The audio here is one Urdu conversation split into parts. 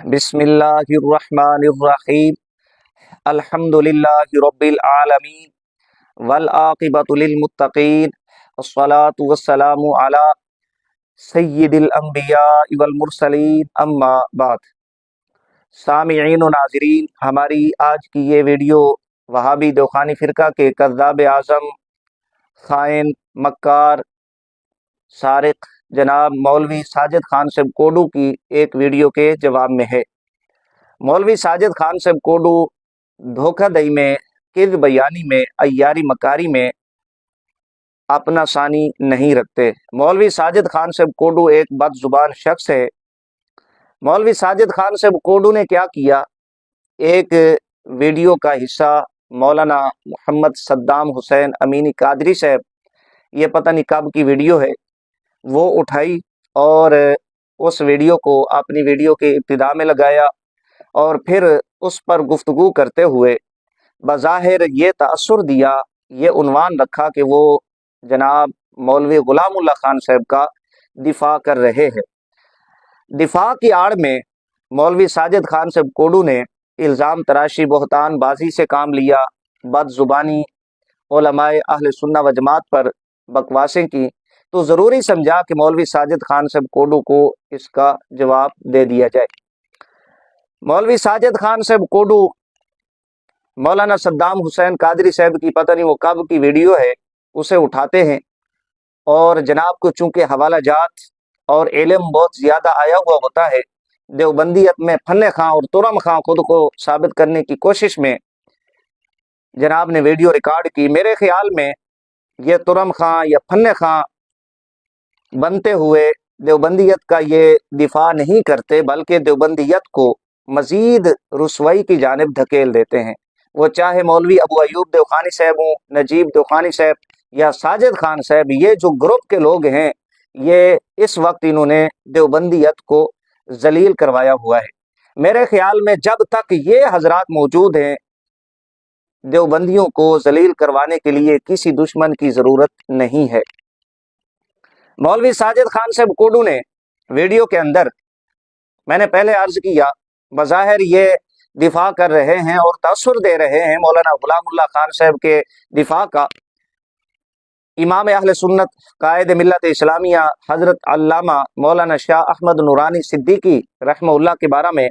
بسم اللہ الرحمن الرحیم الحمد للہ رب العالمین والعاقبۃ للمتقین والصلاة والسلام علی سید الانبیاء والمرسلین اما بعد۔ سامعین و ناظرین، ہماری آج کی یہ ویڈیو وہابی دوخانی فرقہ کے کذاب اعظم، خائن، مکار، سارق جناب مولوی ساجد خان صاحب کوڈو کی ایک ویڈیو کے جواب میں ہے۔ مولوی ساجد خان صاحب کوڈو دھوکہ دہی میں، کذب بیانی میں، عیاری مکاری میں اپنا ثانی نہیں رکھتے۔ مولوی ساجد خان صاحب کوڈو ایک بد زبان شخص ہے۔ مولوی ساجد خان صاحب کوڈو نے کیا کیا، ایک ویڈیو کا حصہ مولانا محمد صدام حسین امینی قادری صاحب، یہ پتہ نہیں کب کی ویڈیو ہے، وہ اٹھائی اور اس ویڈیو کو اپنی ویڈیو کے ابتدا میں لگایا، اور پھر اس پر گفتگو کرتے ہوئے بظاہر یہ تاثر دیا، یہ عنوان رکھا کہ وہ جناب مولوی غلام اللہ خان صاحب کا دفاع کر رہے ہیں۔ دفاع کی آڑ میں مولوی ساجد خان صاحب کوڈو نے الزام تراشی، بہتان بازی سے کام لیا، بد زبانی، علماء اہل سنہ و جماعت پر بکواسیں کی، تو ضروری سمجھا کہ مولوی ساجد خان صاحب کوڈو کو اس کا جواب دے دیا جائے۔ مولوی ساجد خان صاحب کوڈو مولانا صدام حسین قادری صاحب کی پتہ نہیں وہ کب کی ویڈیو ہے، اسے اٹھاتے ہیں، اور جناب کو چونکہ حوالہ جات اور علم بہت زیادہ آیا ہوا ہوتا ہے، دیوبندیت میں فن خاں اور ترم خاں خود کو ثابت کرنے کی کوشش میں جناب نے ویڈیو ریکارڈ کی۔ میرے خیال میں یہ ترم خاں یا فن خاں بنتے ہوئے دیوبندیت کا یہ دفاع نہیں کرتے، بلکہ دیوبندیت کو مزید رسوائی کی جانب دھکیل دیتے ہیں۔ وہ چاہے مولوی ابو ایوب دوخانی صاحب ہوں، نجیب دوخانی صاحب یا ساجد خان صاحب، یہ جو گروپ کے لوگ ہیں، یہ اس وقت انہوں نے دیوبندیت کو ذلیل کروایا ہوا ہے۔ میرے خیال میں جب تک یہ حضرات موجود ہیں، دیوبندیوں کو ذلیل کروانے کے لیے کسی دشمن کی ضرورت نہیں ہے۔ مولوی ساجد خان صاحب کوڈو نے ویڈیو کے اندر، میں نے پہلے عرض کیا، بظاہر یہ دفاع کر رہے ہیں اور تاثر دے رہے ہیں مولانا غلام اللہ خان صاحب کے دفاع کا۔ امام اہل سنت، قائد ملت اسلامیہ حضرت علامہ مولانا شاہ احمد نورانی صدیقی رحمہ اللہ کے بارے میں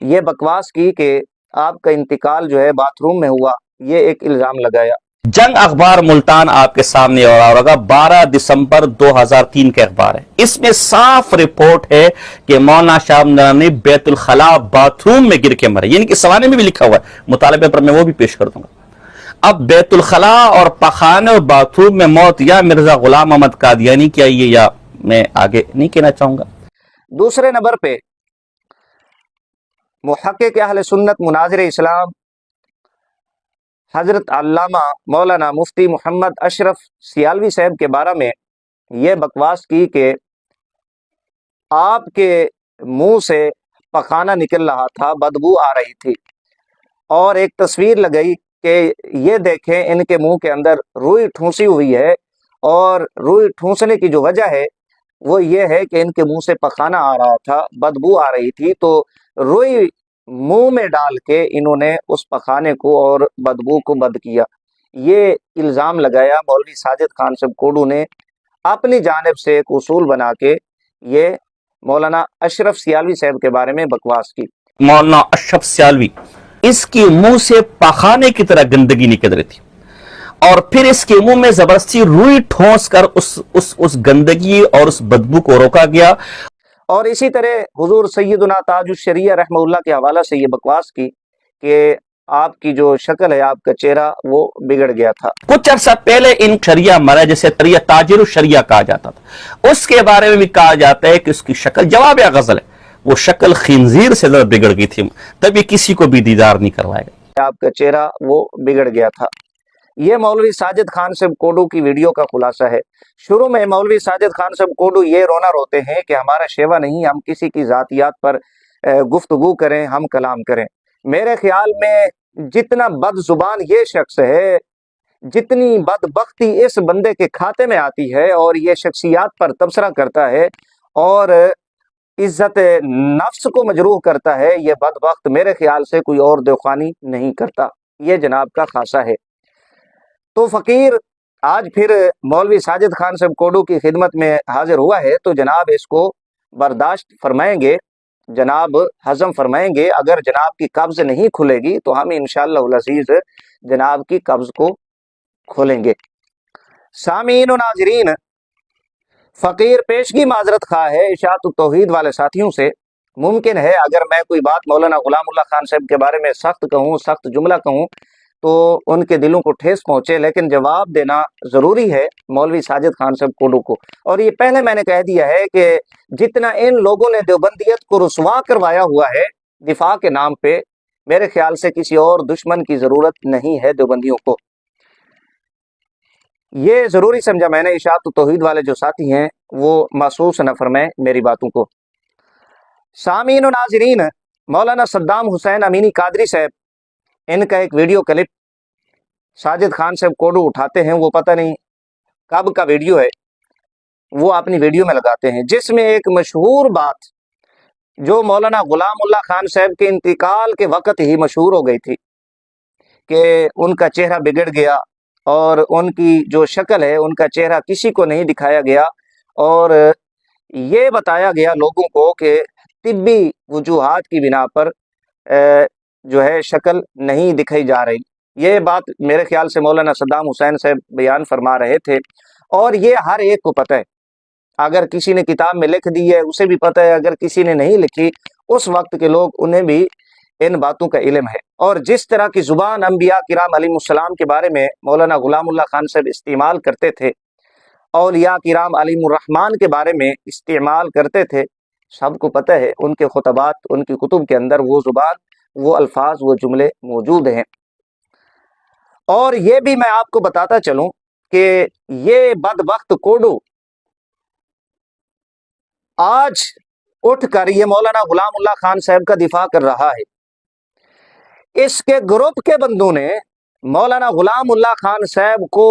یہ بکواس کی کہ آپ کا انتقال جو ہے باتھ روم میں ہوا، یہ ایک الزام لگایا۔ جنگ اخبار ملتان آپ کے سامنے اور ہوگا، 12 دسمبر 2003 کا اخبار ہے۔ اس میں صاف رپورٹ ہے کہ مولانا شاہ نورانی بیت الخلاء باتھ روم میں گر کے مرے، یعنی کہ سوانے میں بھی لکھا ہوا ہے، مطالبے پر میں وہ بھی پیش کر دوں گا۔ اب بیت الخلاء اور پخانے اور باتھ روم میں موت یا مرزا غلام محمد قادیانی کی آئی ہے، یا میں آگے نہیں کہنا چاہوں گا۔ دوسرے نمبر پہ محقق اہل سنت، مناظر اسلام حضرت علامہ مولانا مفتی محمد اشرف سیالوی صاحب کے بارے میں یہ بکواس کی کہ آپ کے منہ سے پخانہ نکل رہا تھا، بدبو آ رہی تھی، اور ایک تصویر لگائی کہ یہ دیکھیں ان کے منہ کے اندر روئی ٹھونسی ہوئی ہے، اور روئی ٹھونسنے کی جو وجہ ہے وہ یہ ہے کہ ان کے منہ سے پخانہ آ رہا تھا، بدبو آ رہی تھی، تو روئی منہ میں ڈال کے انہوں نے اس پخانے کو اور بدبو کو بند کیا۔ یہ الزام لگایا مولوی ساجد خان صاحب کوڈو نے، اپنی جانب سے ایک اصول بنا کے یہ مولانا اشرف سیالوی صاحب کے بارے میں بکواس کی۔ مولانا اشرف سیالوی، اس کے منہ سے پخانے کی طرح گندگی نکل رہی تھی، اور پھر اس کے منہ میں زبردستی روئی ٹھونس کر اس گندگی اور اس بدبو کو روکا گیا۔ اور اسی طرح حضور سیدنا تاج الشریعہ رحمہ اللہ کے حوالہ سے یہ بکواس کی کہ آپ کی جو شکل ہے، آپ کا چہرہ وہ بگڑ گیا تھا۔ کچھ عرصہ پہلے ان شریعہ مرا، جسے تاجر الشریعہ کہا جاتا تھا، اس کے بارے میں بھی کہا جاتا ہے کہ اس کی شکل، جواب غزل ہے، وہ شکل خنزیر سے زیادہ بگڑ گئی تھی، تبھی کسی کو بھی دیدار نہیں کروائے گا۔ آپ کا چہرہ وہ بگڑ گیا تھا۔ یہ مولوی ساجد خان صاحب کوڈو کی ویڈیو کا خلاصہ ہے۔ شروع میں مولوی ساجد خان صاحب کوڈو یہ رونا روتے ہیں کہ ہمارا شیوا نہیں، ہم کسی کی ذاتیات پر گفتگو کریں، ہم کلام کریں۔ میرے خیال میں جتنا بد زبان یہ شخص ہے، جتنی بدبختی اس بندے کے کھاتے میں آتی ہے، اور یہ شخصیات پر تبصرہ کرتا ہے، اور عزت نفس کو مجروح کرتا ہے، یہ بدبخت میرے خیال سے کوئی اور دیوخانی نہیں کرتا، یہ جناب کا خاصہ ہے۔ تو فقیر آج پھر مولوی ساجد خان صاحب کوڈو کی خدمت میں حاضر ہوا ہے، تو جناب اس کو برداشت فرمائیں گے، جناب ہضم فرمائیں گے۔ اگر جناب کی قبض نہیں کھلے گی تو ہم انشاءاللہ العزیز جناب کی قبض کو کھولیں گے۔ سامعین و ناظرین، فقیر پیشگی معذرت خواہ ہے اشاعت التوحید والے ساتھیوں سے۔ ممکن ہے اگر میں کوئی بات مولانا غلام اللہ خان صاحب کے بارے میں سخت کہوں، سخت جملہ کہوں، تو ان کے دلوں کو ٹھیس پہنچے، لیکن جواب دینا ضروری ہے مولوی ساجد خان صاحب کوڈو کو۔ اور یہ پہلے میں نے کہہ دیا ہے کہ جتنا ان لوگوں نے دیوبندیت کو رسوا کروایا ہوا ہے دفاع کے نام پہ، میرے خیال سے کسی اور دشمن کی ضرورت نہیں ہے دیوبندیوں کو۔ یہ ضروری سمجھا میں نے، اشاعت التوحید والے جو ساتھی ہیں وہ محسوس نہ فرمائیں میری باتوں کو۔ سامعین و ناظرین، مولانا صدام حسین امینی قادری صاحب، ان کا ایک ویڈیو کلپ ساجد خان صاحب کوڈو اٹھاتے ہیں، وہ پتہ نہیں کب کا ویڈیو ہے، وہ اپنی ویڈیو میں لگاتے ہیں، جس میں ایک مشہور بات جو مولانا غلام اللہ خان صاحب کے انتقال کے وقت ہی مشہور ہو گئی تھی کہ ان کا چہرہ بگڑ گیا، اور ان کی جو شکل ہے ان کا چہرہ کسی کو نہیں دکھایا گیا، اور یہ بتایا گیا لوگوں کو کہ طبی وجوہات کی بنا پر جو ہے شکل نہیں دکھائی جا رہی۔ یہ بات میرے خیال سے مولانا صدام حسین صاحب بیان فرما رہے تھے، اور یہ ہر ایک کو پتہ ہے۔ اگر کسی نے کتاب میں لکھ دی ہے اسے بھی پتہ ہے، اگر کسی نے نہیں لکھی اس وقت کے لوگ انہیں بھی ان باتوں کا علم ہے۔ اور جس طرح کی زبان انبیاء کرام علیہ السلام کے بارے میں مولانا غلام اللہ خان صاحب استعمال کرتے تھے، اولیاء کرام علیہ الرحمن کے بارے میں استعمال کرتے تھے، سب کو پتہ ہے، ان کے خطبات، ان کی کتب کے اندر وہ زبان، وہ الفاظ، وہ جملے موجود ہیں۔ اور یہ بھی میں آپ کو بتاتا چلوں کہ یہ بدبخت کوڈو آج اٹھ کر یہ مولانا غلام اللہ خان صاحب کا دفاع کر رہا ہے۔ اس کے گروپ کے بندوں نے مولانا غلام اللہ خان صاحب کو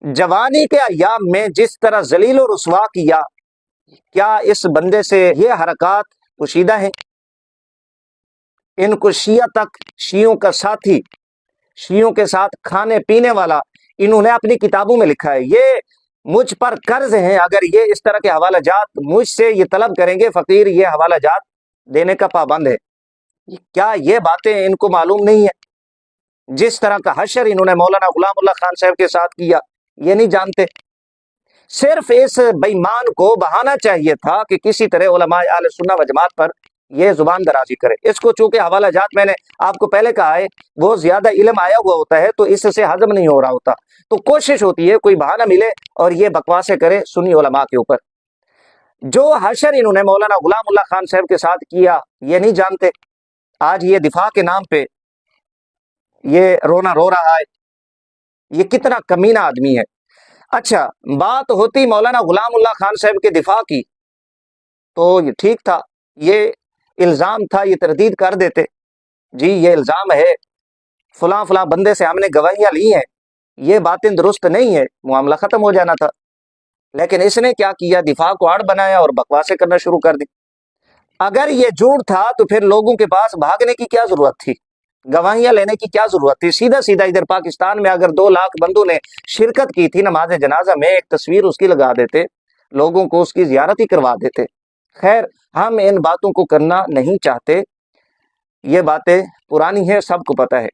جوانی کے ایام میں جس طرح ذلیل و رسوا کیا، کیا اس بندے سے یہ حرکات پوشیدہ ہیں؟ ان کو شیعہ تک، شیعوں کا ساتھی، شیعوں کے ساتھ کھانے پینے والا، انہوں نے اپنی کتابوں میں لکھا ہے۔ یہ مجھ پر قرض ہیں، اگر یہ اس طرح کے حوالہ جات مجھ سے یہ طلب کریں گے، فقیر یہ حوالہ جات دینے کا پابند ہے۔ کیا یہ باتیں ان کو معلوم نہیں ہے؟ جس طرح کا حشر انہوں نے مولانا غلام اللہ خان صاحب کے ساتھ کیا، یہ نہیں جانتے؟ صرف اس بےمان کو بہانا چاہیے تھا کہ کسی طرح علماء اہل سنت و جماعت پر یہ زبان درازی کرے۔ اس کو چونکہ حوالہ جات میں نے آپ کو پہلے کہا ہے وہ زیادہ علم آیا ہوا ہوتا ہے تو اس سے ہضم نہیں ہو رہا ہوتا، تو کوشش ہوتی ہے کوئی بہانہ ملے اور یہ بکواسیں کرے سنی علماء کے اوپر۔ جو حشر انہوں نے مولانا غلام اللہ خان صاحب کے ساتھ کیا یہ نہیں جانتے۔ آج یہ دفاع کے نام پہ یہ رونا رو رہا ہے، یہ کتنا کمینہ آدمی ہے۔ اچھا، بات ہوتی مولانا غلام اللہ خان صاحب کے دفاع کی تو یہ ٹھیک تھا، یہ الزام تھا، یہ تردید کر دیتے، جی یہ الزام ہے، فلاں فلاں بندے سے ہم نے گواہیاں لی ہیں، یہ باتیں درست نہیں ہے، معاملہ ختم ہو جانا تھا۔ لیکن اس نے کیا کیا؟ دفاع کو آڑ بنایا اور بکواسیں کرنا شروع کر دی۔ اگر یہ جھوٹ تھا تو پھر لوگوں کے پاس بھاگنے کی کیا ضرورت تھی؟ گواہیاں لینے کی کیا ضرورت تھی؟ سیدھا سیدھا ادھر پاکستان میں اگر 2 لاکھ بندوں نے شرکت کی تھی نماز جنازہ میں، ایک تصویر اس کی لگا دیتے، لوگوں کو اس کی زیارت ہی کروا دیتے۔ خیر، ہم ان باتوں کو کرنا نہیں چاہتے، یہ باتیں پرانی ہیں، سب کو پتہ ہے۔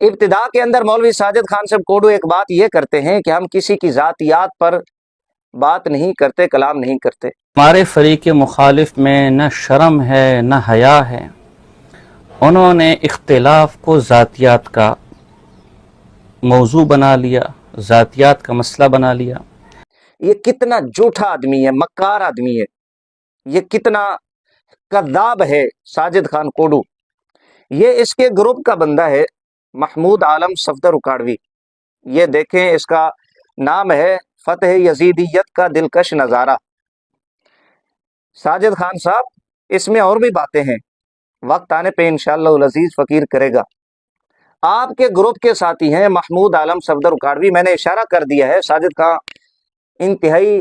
ابتدا کے اندر مولوی ساجد خان صاحب کوڈو ایک بات یہ کرتے ہیں کہ ہم کسی کی ذاتیات پر بات نہیں کرتے، کلام نہیں کرتے۔ ہمارے فریق مخالف میں نہ شرم ہے نہ حیا ہے، انہوں نے اختلاف کو ذاتیات کا موضوع بنا لیا، ذاتیات کا مسئلہ بنا لیا۔ یہ کتنا جھوٹا آدمی ہے، مکار آدمی ہے، یہ کتنا کذاب ہے ساجد خان کوڈو۔ یہ اس کے گروپ کا بندہ ہے محمود عالم صفدر اکاڑوی، یہ دیکھیں اس کا نام ہے فتح یزیدیت کا دلکش نظارہ۔ ساجد خان صاحب اس میں اور بھی باتیں ہیں، وقت آنے پہ انشاءاللہ العزیز فقیر کرے گا۔ آپ کے گروپ کے ساتھی ہیں محمود عالم صفدر اکاڑوی، میں نے اشارہ کر دیا ہے، ساجد خان انتہائی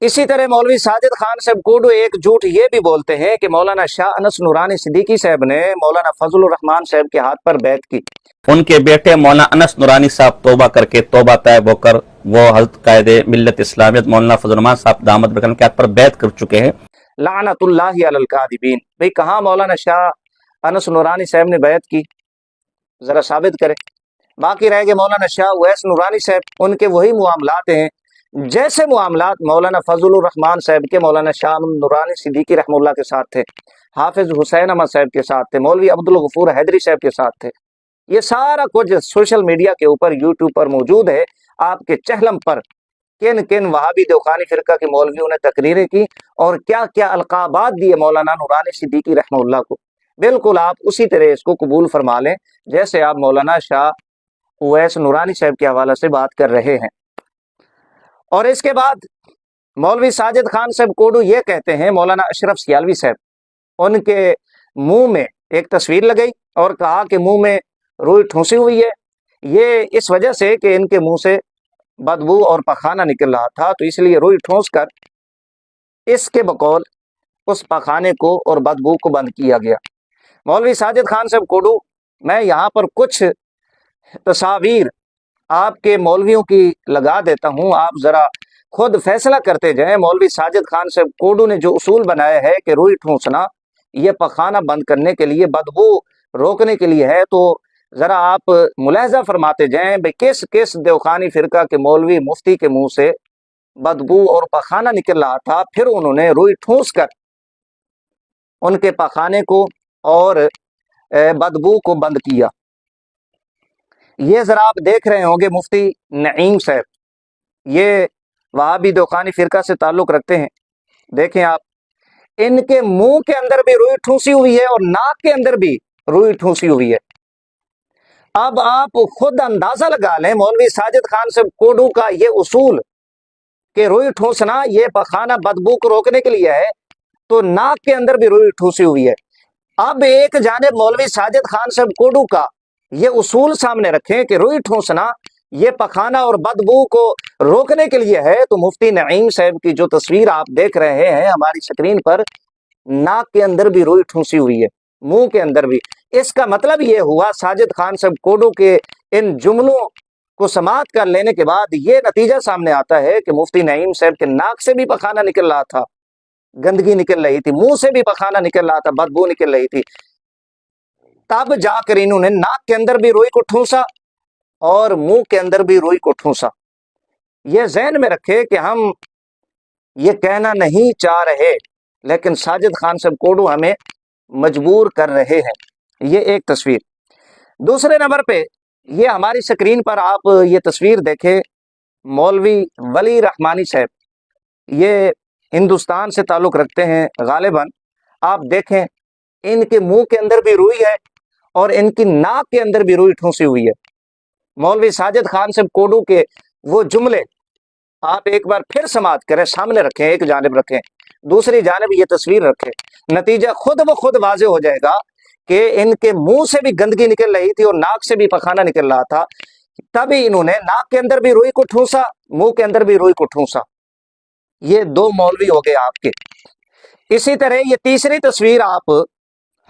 اسی طرح مولوی ساجد خان صاحب کوڈو ایک جھوٹ یہ بھی بولتے ہیں کہ مولانا شاہ انس نورانی صدیقی صاحب نے مولانا فضل الرحمان صاحب کے ہاتھ پر بیعت کی۔ ان کے بیٹے مولانا انس نورانی صاحب توبہ کر کے توبہ طیب ہو کر وہ حضرت قائد ملت اسلامیت مولانا فضل الرحمان صاحب دامت برکاتہم کے ہاتھ پر بیعت کر چکے ہیں۔ لعنت اللہ علی الکاذبین، بھئی کہاں مولانا شاہ انس نورانی صاحب نے بیعت کی؟ ذرا ثابت کرے۔ باقی رہ گئے مولانا شاہ اویس نورانی صاحب، ان کے وہی معاملات ہیں جیسے معاملات مولانا فضل الرحمان صاحب کے مولانا شاہ نورانی صدیقی رحمہ اللہ کے ساتھ تھے، حافظ حسین احمد صاحب کے ساتھ تھے، مولوی عبدالغفور حیدری صاحب کے ساتھ تھے۔ یہ سارا کچھ سوشل میڈیا کے اوپر یوٹیوب پر موجود ہے، آپ کے چہلم پر کن کن وہابی دیوخانی فرقہ کے مولویوں نے تقریریں کی اور کیا کیا القابات دیے مولانا نورانی صدیقی رحمہ اللہ کو۔ بالکل آپ اسی طرح اس کو قبول فرما لیں جیسے آپ مولانا شاہ اویس نورانی صاحب کے حوالے سے بات کر رہے ہیں۔ اور اس کے بعد مولوی ساجد خان صاحب کوڈو یہ کہتے ہیں مولانا اشرف سیالوی صاحب، ان کے منہ میں ایک تصویر لگئی اور کہا کہ منہ میں روئی ٹھونسی ہوئی ہے، یہ اس وجہ سے کہ ان کے منہ سے بدبو اور پخانہ نکل رہا تھا، تو اس لیے روئی ٹھونس کر اس کے بقول اس پخانے کو اور بدبو کو بند کیا گیا۔ مولوی ساجد خان صاحب کوڈو، میں یہاں پر کچھ تصاویر آپ کے مولویوں کی لگا دیتا ہوں، آپ ذرا خود فیصلہ کرتے جائیں۔ مولوی ساجد خان صاحب کوڈو نے جو اصول بنایا ہے کہ روئی ٹھونسنا یہ پخانہ بند کرنے کے لیے، بدبو روکنے کے لیے ہے، تو ذرا آپ ملاحظہ فرماتے جائیں بھئی کس کس دیوخانی فرقہ کے مولوی مفتی کے منہ سے بدبو اور پخانہ نکل رہا تھا، پھر انہوں نے روئی ٹھونس کر ان کے پخانے کو اور بدبو کو بند کیا۔ یہ ذرا آپ دیکھ رہے ہوں گے مفتی نعیم صاحب، یہ وہابی دیوخانی فرقہ سے تعلق رکھتے ہیں، دیکھیں آپ، ان کے منہ کے اندر بھی روئی ٹھونسی ہوئی ہے اور ناک کے اندر بھی روئی ٹھونسی ہوئی ہے۔ اب آپ خود اندازہ لگا لیں مولوی ساجد خان صاحب کوڈو کا یہ اصول کہ روئی ٹھونسنا یہ پخانہ بدبو کو روکنے کے لیے ہے، تو ناک کے اندر بھی روئی ٹھونسی ہوئی ہے۔ اب ایک جانب مولوی ساجد خان صاحب کوڈو کا یہ اصول سامنے رکھیں کہ روئی ٹھونسنا یہ پخانہ اور بدبو کو روکنے کے لیے ہے، تو مفتی نعیم صاحب کی جو تصویر آپ دیکھ رہے ہیں ہماری سکرین پر، ناک کے اندر بھی روئی ٹھونسی ہوئی ہے، منہ کے اندر بھی۔ اس کا مطلب یہ ہوا ساجد خان صاحب کوڈو کے ان جملوں کو سماعت کر لینے کے بعد یہ نتیجہ سامنے آتا ہے کہ مفتی نعیم صاحب کے ناک سے بھی پخانہ نکل رہا تھا، گندگی نکل رہی تھی، منہ سے بھی پخانہ نکل رہا تھا، بدبو نکل رہی تھی، تب جا کر انہوں نے ناک کے اندر بھی روئی کو ٹھونسا اور منہ کے اندر بھی روئی کو ٹھونسا۔ یہ ذہن میں رکھے کہ ہم یہ کہنا نہیں چاہ رہے لیکن ساجد خان صاحب کوڈو ہمیں مجبور کر رہے ہیں۔ یہ ایک تصویر۔ دوسرے نمبر پہ یہ ہماری سکرین پر آپ یہ تصویر دیکھیں، مولوی ولی رحمانی صاحب، یہ ہندوستان سے تعلق رکھتے ہیں غالباً، آپ دیکھیں ان کے منہ کے اندر بھی روئی ہے اور ان کی ناک کے اندر بھی روئی ٹھونسی ہوئی ہے۔ مولوی ساجد خان صاحب کوڈو کے وہ جملے آپ ایک بار پھر سماعت کریں، سامنے رکھیں، ایک جانب رکھیں، دوسری جانب یہ تصویر رکھیں، نتیجہ خود بخود واضح ہو جائے گا کہ ان کے منہ سے بھی گندگی نکل رہی تھی اور ناک سے بھی پخانہ نکل رہا تھا، تبھی انہوں نے ناک کے اندر بھی روئی کو ٹھونسا، منہ کے اندر بھی روئی کو ٹھونسا۔ یہ دو مولوی ہو گئے آپ کے۔ اسی طرح یہ تیسری تصویر آپ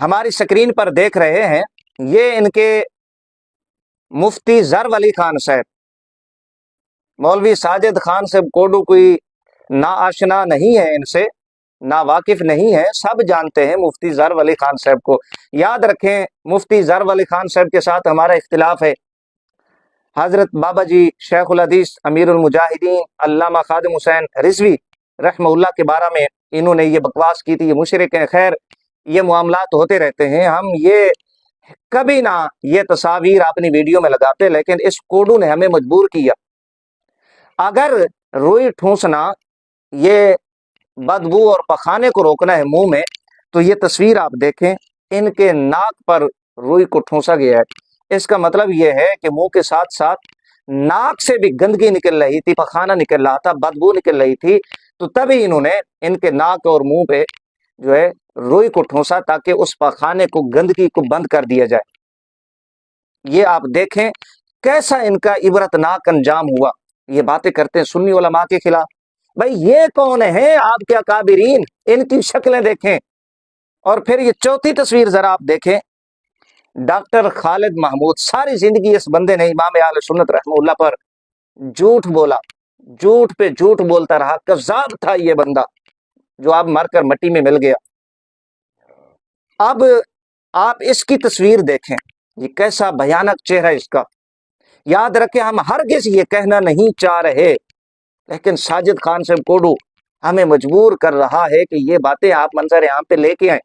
ہماری سکرین پر دیکھ رہے ہیں، یہ ان کے مفتی ظر ولی خان صاحب، مولوی ساجد خان صاحب کوڈو کوئی نا آشنا نہیں ہے ان سے، نا واقف نہیں ہے، سب جانتے ہیں مفتی ظر ولی خان صاحب کو۔ یاد رکھیں مفتی ظر ولی خان صاحب کے ساتھ ہمارا اختلاف ہے۔ حضرت بابا جی شیخ الحدیث امیر المجاہدین علامہ خادم حسین رضوی رحمہ اللہ کے بارے میں انہوں نے یہ بکواس کی تھی، یہ مشرک ہیں۔ خیر یہ معاملات ہوتے رہتے ہیں، ہم یہ کبھی نہ یہ تصاویر اپنی ویڈیو میں لگاتے، لیکن اس کوڈو نے ہمیں مجبور کیا۔ اگر روئی ٹھونسنا یہ بدبو اور پخانے کو روکنا ہے منہ میں، تو یہ تصویر آپ دیکھیں، ان کے ناک پر روئی کو ٹھونسا گیا ہے۔ اس کا مطلب یہ ہے کہ منہ کے ساتھ ساتھ ناک سے بھی گندگی نکل رہی تھی، پخانہ نکل رہا تھا، بدبو نکل رہی تھی، تو تبھی انہوں نے ان کے ناک اور منہ پہ جو ہے روئی کو ٹھونسا تاکہ اس پخانے کو، گندگی کو بند کر دیا جائے۔ یہ آپ دیکھیں کیسا ان کا عبرتناک انجام ہوا۔ یہ باتیں کرتے ہیں سنی علماء کے خلاف، بھائی یہ کون ہیں آپ کے اکابرین؟ ان کی شکلیں دیکھیں۔ اور پھر یہ چوتھی تصویر ذرا آپ دیکھیں، ڈاکٹر خالد محمود، ساری زندگی اس بندے نے امام اہل سنت رحمہ اللہ پر جھوٹ بولا، جھوٹ پہ جھوٹ بولتا رہا، کذاب تھا یہ بندہ، جو اب مر کر مٹی میں مل گیا۔ اب آپ اس کی تصویر دیکھیں، یہ کیسا بھیانک چہرہ اس کا۔ یاد رکھیں ہم ہرگز یہ کہنا نہیں چاہ رہے، لیکن ساجد خان صاحب کوڈو ہمیں مجبور کر رہا ہے کہ یہ باتیں آپ منظر عام پہ لے کے آئیں۔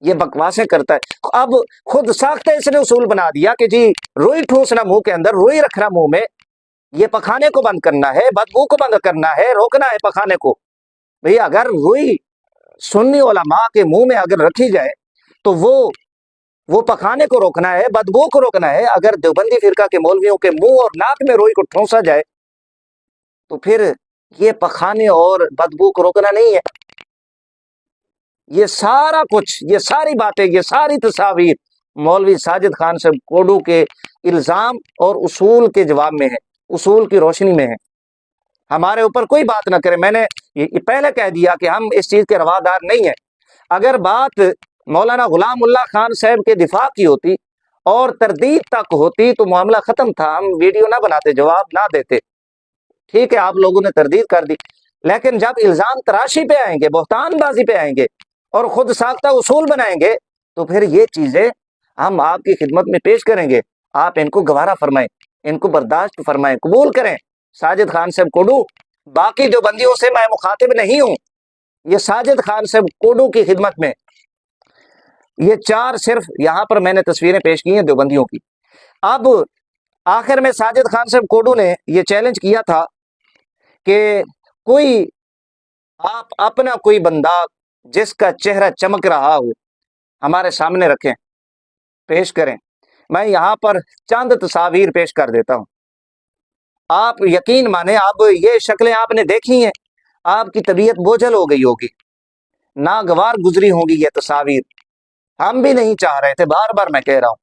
یہ بکواسیں کرتا ہے، اب خود ساختہ اس نے اصول بنا دیا کہ جی روئی ٹھوسنا منہ کے اندر، روئی رکھنا منہ میں، یہ پخانے کو بند کرنا ہے، بدبو کو بند کرنا ہے، روکنا ہے پخانے کو۔ بھئی اگر روئی سنی علماء کے منہ میں اگر رکھی جائے تو وہ پخانے کو روکنا ہے، بدبو کو روکنا ہے۔ اگر دیوبندی فرقہ کے مولویوں کے منہ اور ناک میں روئی کو ٹھونسا جائے تو پھر یہ پخانے اور بدبو کو روکنا نہیں ہے۔ یہ سارا کچھ، یہ ساری باتیں، یہ ساری تصاویر مولوی ساجد خان صاحب کوڈو کے الزام اور اصول کے جواب میں ہے، اصول کی روشنی میں ہے۔ ہمارے اوپر کوئی بات نہ کرے، میں نے یہ پہلے کہہ دیا کہ ہم اس چیز کے روادار نہیں ہیں۔ اگر بات مولانا غلام اللہ خان صاحب کے دفاع کی ہوتی اور تردید تک ہوتی تو معاملہ ختم تھا، ہم ویڈیو نہ بناتے، جواب نہ دیتے۔ ٹھیک ہے، آپ لوگوں نے تردید کر دی، لیکن جب الزام تراشی پہ آئیں گے، بہتان بازی پہ آئیں گے اور خود ساختہ اصول بنائیں گے تو پھر یہ چیزیں ہم آپ کی خدمت میں پیش کریں گے۔ آپ ان کو گوارا فرمائیں، ان کو برداشت فرمائیں، قبول کریں۔ ساجد خان صاحب کوڈو، باقی جو بندیوں سے میں مخاطب نہیں ہوں، یہ ساجد خان صاحب کوڈو کی خدمت میں یہ چار صرف یہاں پر میں نے تصویریں پیش کی ہیں دیوبندیوں کی۔ اب آخر میں ساجد خان صاحب کوڈو نے یہ چیلنج کیا تھا کہ کوئی آپ اپنا کوئی بندہ جس کا چہرہ چمک رہا ہو ہمارے سامنے رکھیں، پیش کریں۔ میں یہاں پر چند تصاویر پیش کر دیتا ہوں، آپ یقین مانیں، اب یہ شکلیں آپ نے دیکھی ہیں، آپ کی طبیعت بوجھل ہو گئی ہوگی، ناگوار گزری ہوں گی یہ تصاویر، ہم بھی نہیں چاہ رہے تھے، بار بار میں کہہ رہا ہوں،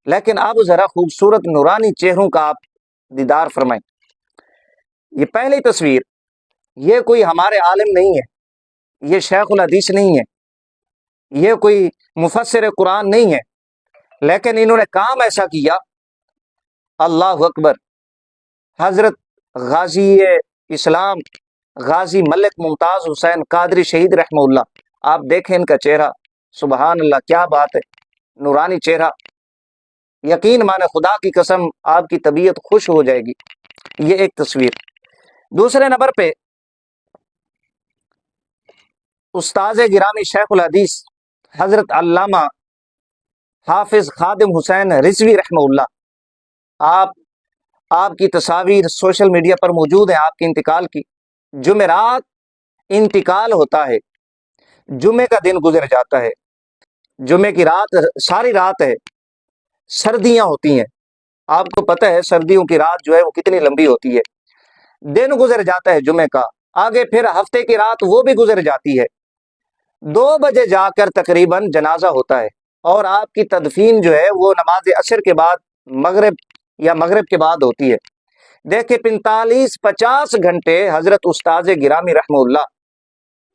لیکن اب ذرا خوبصورت نورانی چہروں کا آپ دیدار فرمائیں۔ یہ پہلی تصویر، یہ کوئی ہمارے عالم نہیں ہے، یہ شیخ الحدیث نہیں ہے، یہ کوئی مفسر قرآن نہیں ہے، لیکن انہوں نے کام ایسا کیا، اللہ اکبر، حضرت غازی اسلام غازی ملک ممتاز حسین قادری شہید رحمہ اللہ، آپ دیکھیں ان کا چہرہ، سبحان اللہ، کیا بات ہے، نورانی چہرہ، یقین مانے خدا کی قسم آپ کی طبیعت خوش ہو جائے گی۔ یہ ایک تصویر۔ دوسرے نمبر پہ استاذ گرامی شیخ الحدیث حضرت علامہ حافظ خادم حسین رضوی رحمہ اللہ، آپ کی تصاویر سوشل میڈیا پر موجود ہیں، آپ کے انتقال کی۔ جمعرات انتقال ہوتا ہے، جمعے کا دن گزر جاتا ہے، جمعے کی رات ساری رات ہے، سردیاں ہوتی ہیں، آپ کو پتہ ہے سردیوں کی رات جو ہے وہ کتنی لمبی ہوتی ہے، دن گزر جاتا ہے جمعے کا، آگے پھر ہفتے کی رات وہ بھی گزر جاتی ہے، 2 بجے جا کر تقریباً جنازہ ہوتا ہے، اور آپ کی تدفین جو ہے وہ نماز عصر کے بعد مغرب کے بعد ہوتی ہے۔ دیکھیں 45-50 گھنٹے حضرت استاذ گرامی رحمہ اللہ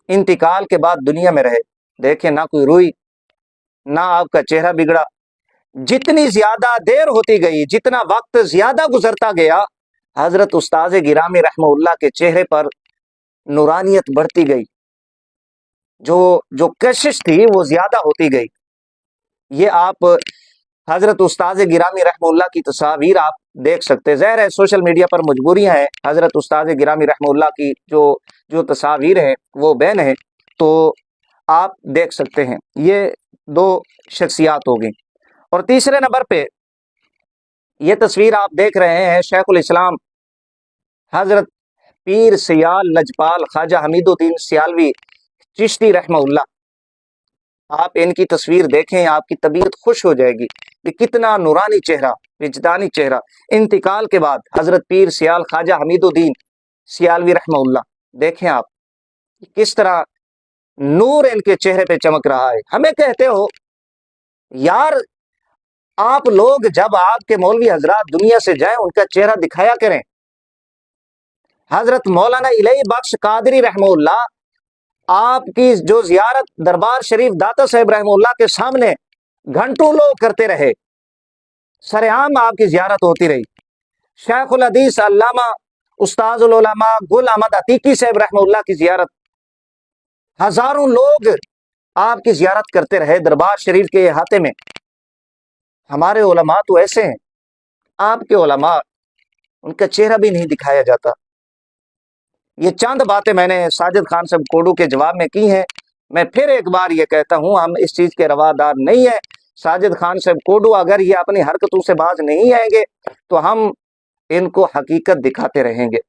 انتقال کے بعد دنیا میں رہے، دیکھیں نہ کوئی روئی، نہ آپ کا چہرہ بگڑا۔ جتنی زیادہ دیر ہوتی گئی، جتنا وقت زیادہ گزرتا گیا، حضرت استاذ گرامی رحمہ اللہ کے چہرے پر نورانیت بڑھتی گئی، جو کشش تھی وہ زیادہ ہوتی گئی۔ یہ آپ حضرت استاذ گرامی رحمہ اللہ کی تصاویر آپ دیکھ سکتے، ظاہر ہے سوشل میڈیا پر مجبوریاں ہیں، حضرت استاذ گرامی رحمہ اللہ کی جو تصاویر ہیں وہ بین ہیں، تو آپ دیکھ سکتے ہیں۔ یہ 2 شخصیات ہو گئیں۔ اور تیسرے نمبر پہ یہ تصویر آپ دیکھ رہے ہیں شیخ الاسلام حضرت پیر سیال لجپال خواجہ حمید الدین سیالوی چشتی رحمہ اللہ، آپ ان کی تصویر دیکھیں، آپ کی طبیعت خوش ہو جائے گی کہ کتنا نورانی چہرہ، وجدانی چہرہ۔ انتقال کے بعد حضرت پیر سیال خواجہ حمید الدین سیالوی رحمہ اللہ، دیکھیں آپ کس طرح نور ان کے چہرے پہ چمک رہا ہے۔ ہمیں کہتے ہو یار آپ لوگ جب آپ کے مولوی حضرات دنیا سے جائیں ان کا چہرہ دکھایا کریں، حضرت مولانا الہی بخش قادری رحمہ اللہ، آپ کی جو زیارت دربار شریف داتا صاحب رحمہ اللہ کے سامنے گھنٹوں لوگ کرتے رہے، سر عام آپ کی زیارت ہوتی رہی۔ شیخ الحدیث علامہ استاذ العلماء گل احمد عتیقی صاحب رحمہ اللہ کی زیارت، ہزاروں لوگ آپ کی زیارت کرتے رہے دربار شریف کے احاطے میں۔ ہمارے علماء تو ایسے ہیں، آپ کے علماء ان کا چہرہ بھی نہیں دکھایا جاتا۔ یہ چند باتیں میں نے ساجد خان صاحب کوڈو کے جواب میں کی ہیں۔ میں پھر ایک بار یہ کہتا ہوں، ہم اس چیز کے روادار نہیں ہیں۔ ساجد خان صاحب کوڈو اگر یہ اپنی حرکتوں سے باز نہیں آئیں گے تو ہم ان کو حقیقت دکھاتے رہیں گے۔